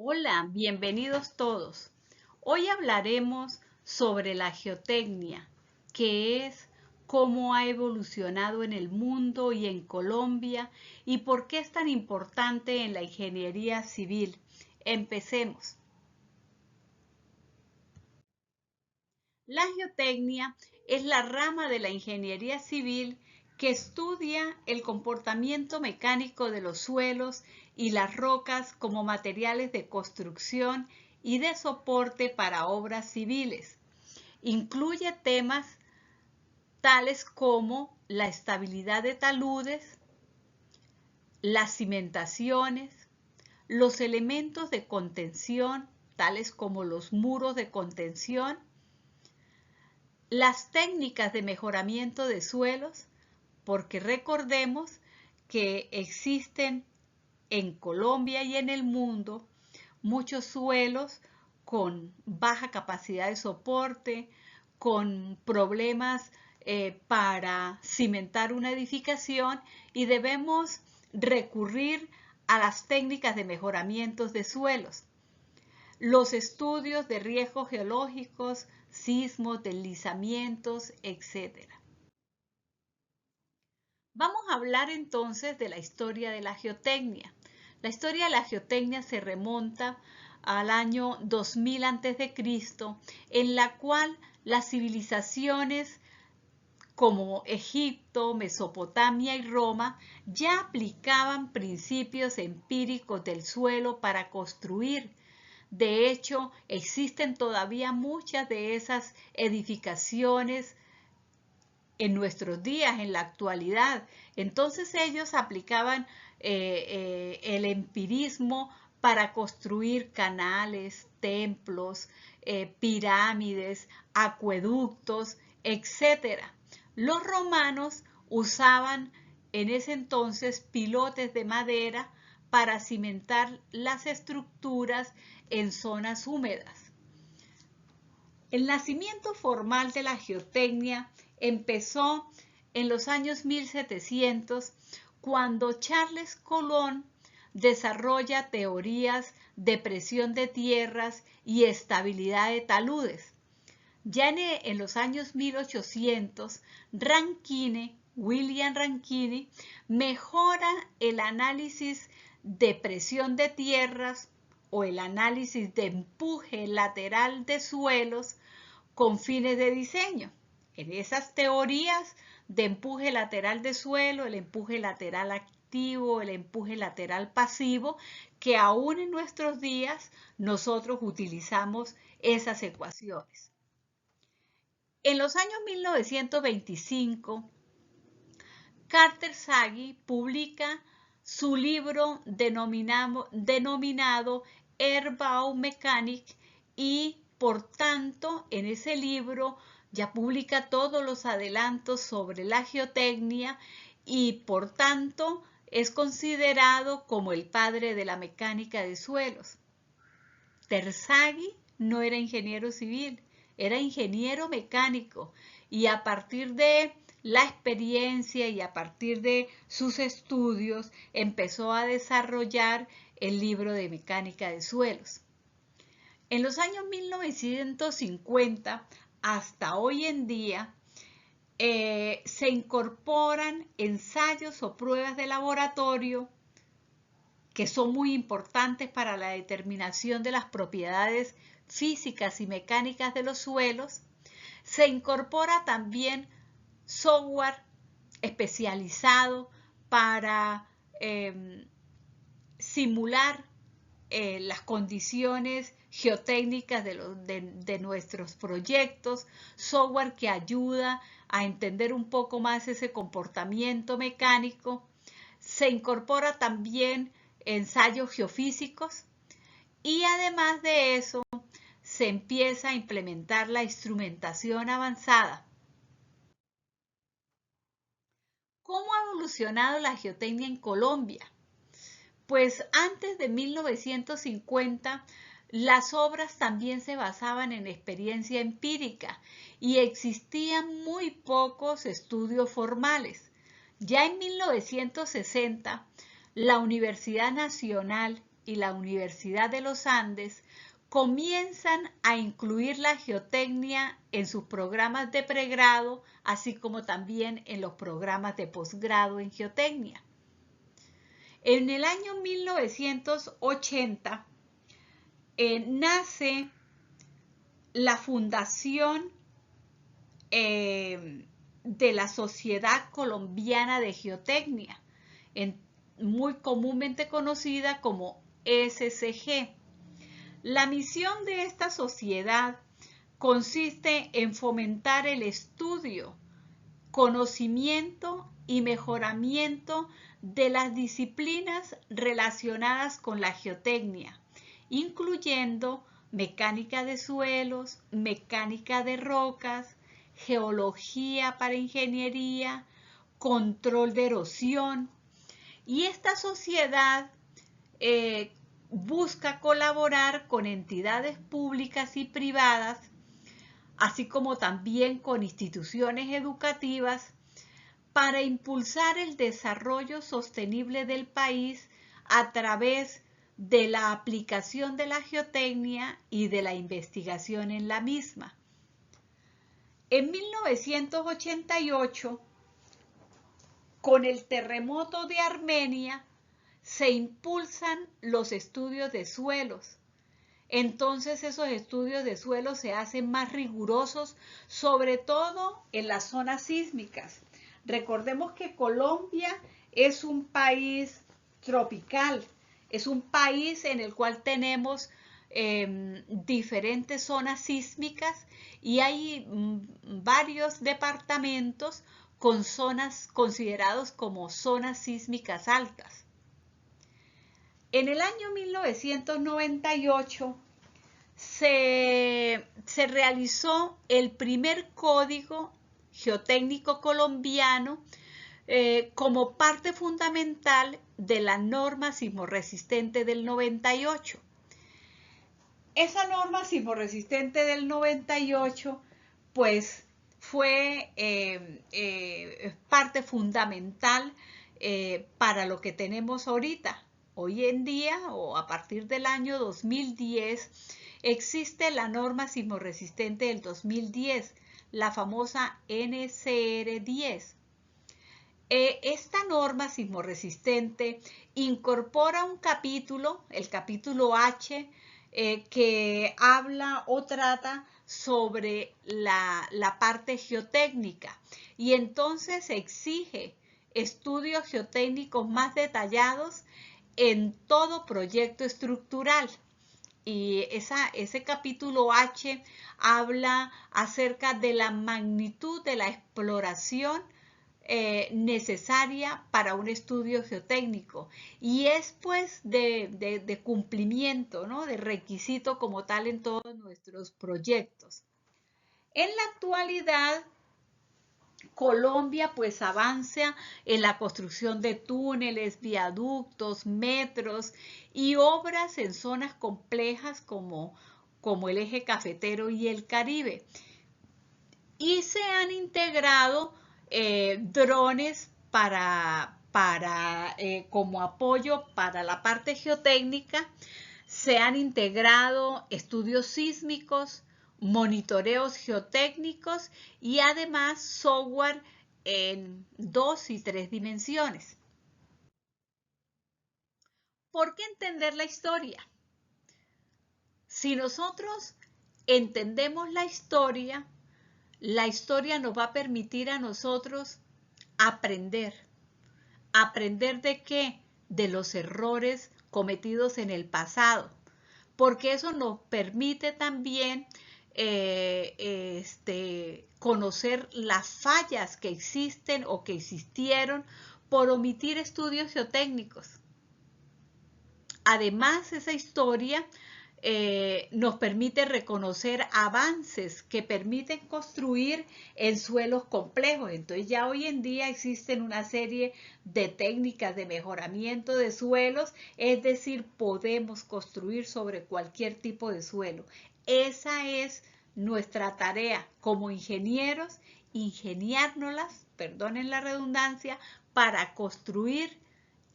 Hola, bienvenidos todos. Hoy hablaremos sobre la geotecnia, que es cómo ha evolucionado en el mundo y en Colombia y por qué es tan importante en la ingeniería civil. Empecemos. La geotecnia es la rama de la ingeniería civil que estudia el comportamiento mecánico de los suelos y las rocas como materiales de construcción y de soporte para obras civiles. Incluye temas tales como la estabilidad de taludes, las cimentaciones, los elementos de contención, tales como los muros de contención, las técnicas de mejoramiento de suelos, porque recordemos que existen en Colombia y en el mundo muchos suelos con baja capacidad de soporte, con problemas para cimentar una edificación y debemos recurrir a las técnicas de mejoramiento de suelos. Los estudios de riesgos geológicos, sismos, deslizamientos, etc. Vamos a hablar entonces de la historia de la geotecnia. La historia de la geotecnia se remonta al año 2000 a.C., en la cual las civilizaciones como Egipto, Mesopotamia y Roma ya aplicaban principios empíricos del suelo para construir. De hecho, existen todavía muchas de esas edificaciones en nuestros días, en la actualidad. Entonces ellos aplicaban el empirismo para construir canales, templos, pirámides, acueductos, etc. Los romanos usaban en ese entonces pilotes de madera para cimentar las estructuras en zonas húmedas. El nacimiento formal de la geotecnia empezó en los años 1700, cuando Charles Colón desarrolla teorías de presión de tierras y estabilidad de taludes. Ya en los años 1800, William Rankine, mejora el análisis de presión de tierras o el análisis de empuje lateral de suelos con fines de diseño. En esas teorías de empuje lateral de suelo, el empuje lateral activo, el empuje lateral pasivo, que aún en nuestros días nosotros utilizamos esas ecuaciones. En los años 1925, Carter Sagi publica su libro denominado Earthbau-Mechanik y por tanto en ese libro ya publica todos los adelantos sobre la geotecnia y por tanto es considerado como el padre de la mecánica de suelos. Terzaghi no era ingeniero civil, era ingeniero mecánico y a partir de la experiencia y a partir de sus estudios empezó a desarrollar el libro de mecánica de suelos. En los años 1950 hasta hoy en día se incorporan ensayos o pruebas de laboratorio que son muy importantes para la determinación de las propiedades físicas y mecánicas de los suelos. Se incorpora también software especializado para simular las condiciones geotécnicas de nuestros proyectos, software que ayuda a entender un poco más ese comportamiento mecánico. Se incorpora también ensayos geofísicos y además de eso se empieza a implementar la instrumentación avanzada. ¿Cómo ha evolucionado la geotecnia en Colombia? Pues antes de 1950 las obras también se basaban en experiencia empírica y existían muy pocos estudios formales. Ya en 1960, la Universidad Nacional y la Universidad de los Andes comienzan a incluir la geotecnia en sus programas de pregrado, así como también en los programas de posgrado en geotecnia. En el año 1980 nace la fundación de la Sociedad Colombiana de Geotecnia, muy comúnmente conocida como SCG. La misión de esta sociedad consiste en fomentar el estudio, conocimiento y mejoramiento de las disciplinas relacionadas con la geotecnia, incluyendo mecánica de suelos, mecánica de rocas, geología para ingeniería, control de erosión. Y esta sociedad busca colaborar con entidades públicas y privadas, así como también con instituciones educativas, para impulsar el desarrollo sostenible del país a través de la aplicación de la geotecnia y de la investigación en la misma. En 1988, con el terremoto de Armenia, se impulsan los estudios de suelos. Entonces esos estudios de suelos se hacen más rigurosos, sobre todo en las zonas sísmicas. Recordemos que Colombia es un país tropical, es un país en el cual tenemos diferentes zonas sísmicas y hay varios departamentos con zonas considerados como zonas sísmicas altas. En el año 1998 se realizó el primer código geotécnico colombiano como parte fundamental de la norma sismorresistente del 98. Esa norma sismorresistente del 98 pues fue parte fundamental para lo que tenemos ahorita. Hoy en día, o a partir del año 2010, existe la norma sismorresistente del 2010, la famosa NCR 10. Esta norma sismorresistente incorpora un capítulo, el capítulo H, que habla o trata sobre la parte geotécnica y entonces exige estudios geotécnicos más detallados en todo proyecto estructural. Y ese capítulo H habla acerca de la magnitud de la exploración necesaria para un estudio geotécnico y es pues de cumplimiento, ¿no? De requisito como tal en todos nuestros proyectos. En la actualidad, Colombia pues avanza en la construcción de túneles, viaductos, metros y obras en zonas complejas como el eje cafetero y el Caribe. Y se han integrado drones como apoyo para la parte geotécnica. Se han integrado estudios sísmicos, monitoreos geotécnicos y además software en 2 y 3 dimensiones. ¿Por qué entender la historia? Si nosotros entendemos la historia nos va a permitir a nosotros aprender. ¿Aprender de qué? De los errores cometidos en el pasado, porque eso nos permite también conocer las fallas que existen o que existieron por omitir estudios geotécnicos. Además, esa historia nos permite reconocer avances que permiten construir en suelos complejos. Entonces ya hoy en día existen una serie de técnicas de mejoramiento de suelos, es decir, podemos construir sobre cualquier tipo de suelo. Esa es nuestra tarea como ingenieros, ingeniárnoslas, perdonen la redundancia, para construir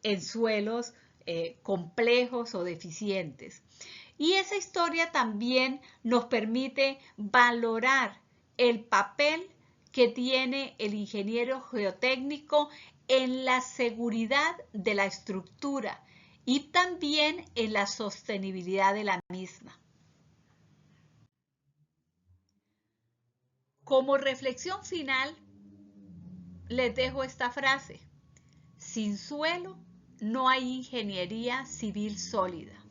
en suelos complejos o deficientes. Y esa historia también nos permite valorar el papel que tiene el ingeniero geotécnico en la seguridad de la estructura y también en la sostenibilidad de la misma. Como reflexión final, les dejo esta frase: sin suelo no hay ingeniería civil sólida.